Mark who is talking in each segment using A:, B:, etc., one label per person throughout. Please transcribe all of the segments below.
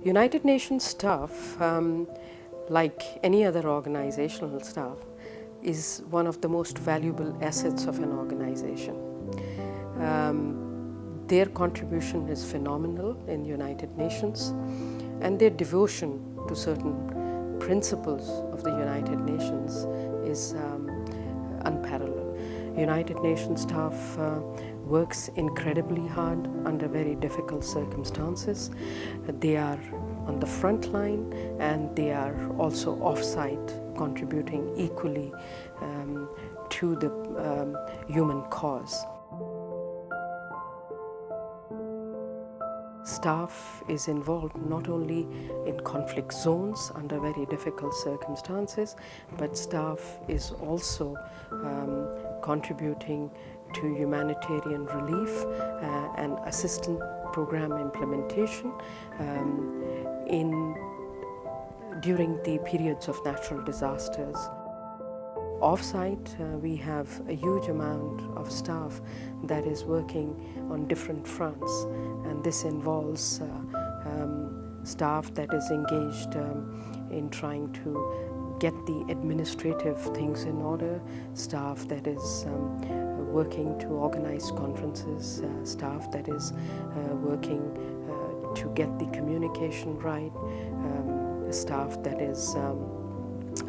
A: United Nations staff, like any other organizational staff, is one of the most valuable assets of an organization. Their contribution is phenomenal in United Nations, and their devotion to certain principles of the United Nations is unparalleled. United Nations staff works incredibly hard under very difficult circumstances. They are on the front line, and they are also off-site, contributing equally to the human cause. Staff is involved not only in conflict zones under very difficult circumstances, but staff is also contributing to humanitarian relief and assistance program implementation during the periods of natural disasters. Off-site, we have a huge amount of staff that is working on different fronts, and this involves staff that is engaged in trying to get the administrative things in order, staff that is working to organize conferences, staff that is working to get the communication right, staff that is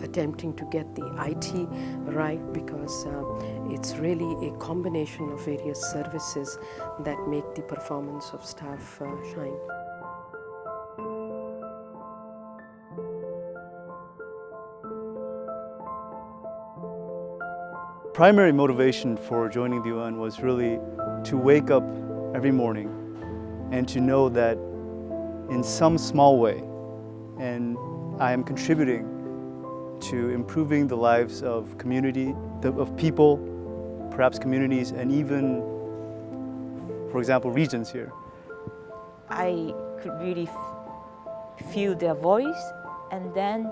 A: attempting to get the IT right, because it's really a combination of various services that make the performance of staff shine.
B: Primary motivation for joining the UN was really to wake up every morning and to know that in some small way, and I am contributing to improving the lives of community, of people, perhaps communities, and even, for example, regions here.
C: I could really feel their voice and then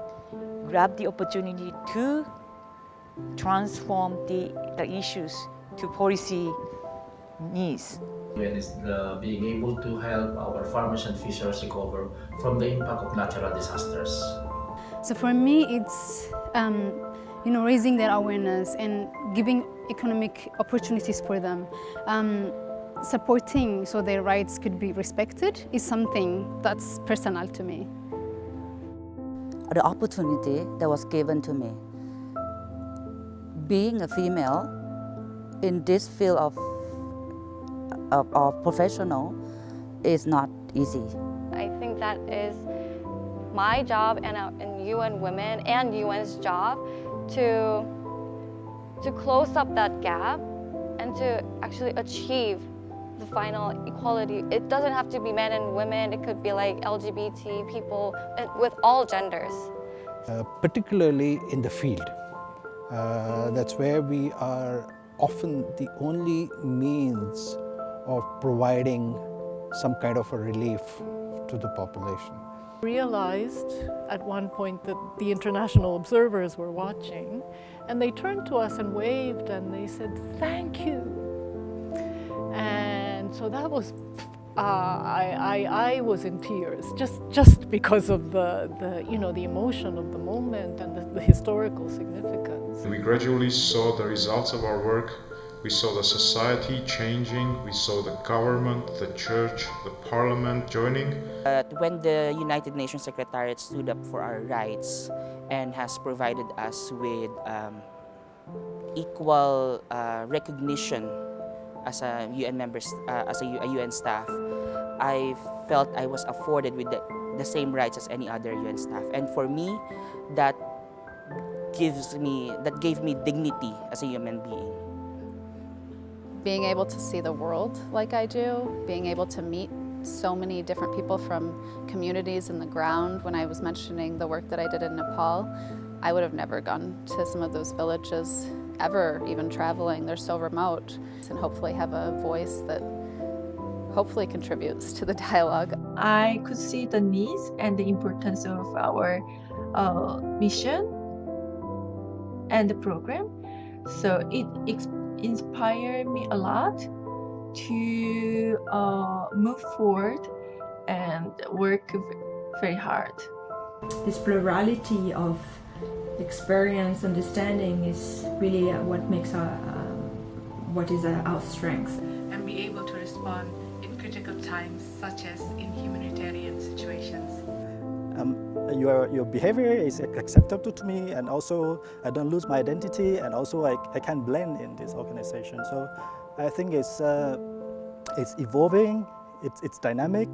C: grab the opportunity to transform the issues to policy needs.
D: UN is being able to help our farmers and fishers recover from the impact of natural disasters.
E: So for me, it's raising their awareness and giving economic opportunities for them. Supporting so their rights could be respected is something that's personal to me.
F: The opportunity that was given to me, being a female in this field of professional, is not easy.
G: I think that is my job and UN Women and UN's job to close up that gap and to actually achieve the final equality. It doesn't have to be men and women, it could be like LGBT people with all genders.
H: Particularly in the field. That's where we are often the only means of providing some kind of a relief to the population.
I: Realized at one point that the international observers were watching, and they turned to us and waved and they said, "Thank you." And so that was, I was in tears just because of the emotion of the moment and the historical significance.
J: We gradually saw the results of our work. We saw the society changing, we saw the government, the church, the parliament joining.
F: When the United Nations Secretariat stood up for our rights and has provided us with equal recognition as a UN member, as a UN staff, I felt I was afforded with the same rights as any other UN staff. And for me, that gave me dignity as a human being.
E: Being able to see the world like I do, being able to meet so many different people from communities in the ground. When I was mentioning the work that I did in Nepal, I would have never gone to some of those villages ever, even traveling. They're so remote. And hopefully have a voice that hopefully contributes to the dialogue.
K: I could see the needs and the importance of our mission and the program. So it inspired me a lot to move forward and work very hard.
L: This plurality of experience, understanding is really what makes our strength.
M: And be able to respond in critical times, such as in humanitarian situations.
N: Your behavior is acceptable to me, and also I don't lose my identity, and also I can blend in this organization. So I think it's evolving, it's dynamic,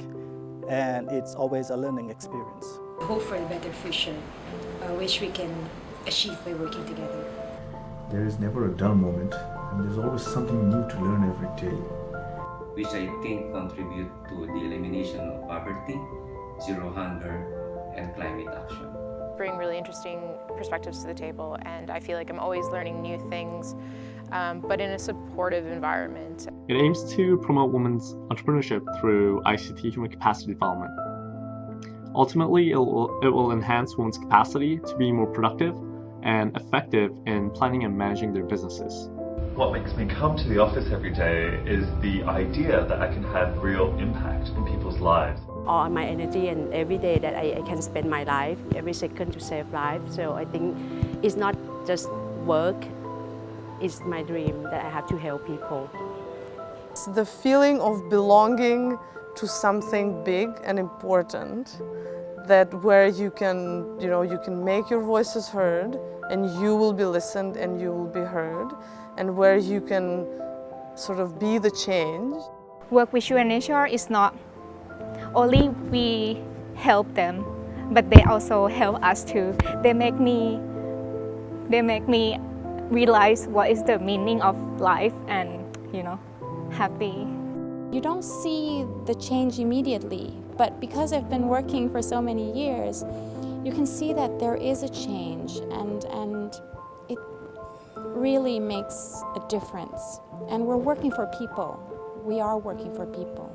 N: and it's always a learning experience.
O: Hope for a better future, which we can achieve by working together.
P: There is never a dull moment, and there's always something new to learn every day.
Q: Which I think contribute to the elimination of poverty, zero hunger, and climate action.
R: Bring really interesting perspectives to the table, and I feel like I'm always learning new things, but in a supportive environment.
S: It aims to promote women's entrepreneurship through ICT human capacity development. Ultimately, it will enhance women's capacity to be more productive and effective in planning and managing their businesses.
T: What makes me come to the office every day is the idea that I can have real impact in people's lives.
U: All my energy and every day that I can spend my life, every second to save life. So I think it's not just work, it's my dream that I have to help people.
V: It's the feeling of belonging to something big and important, that where you can make your voices heard, and you will be listened and you will be heard, and where you can sort of be the change.
W: Work with UNHCR is not only we help them, but they also help us too. They make me realize what is the meaning of life and, happy.
X: You don't see the change immediately, but because I've been working for so many years, you can see that there is a change, and it really makes a difference. And we're working for people. We are working for people.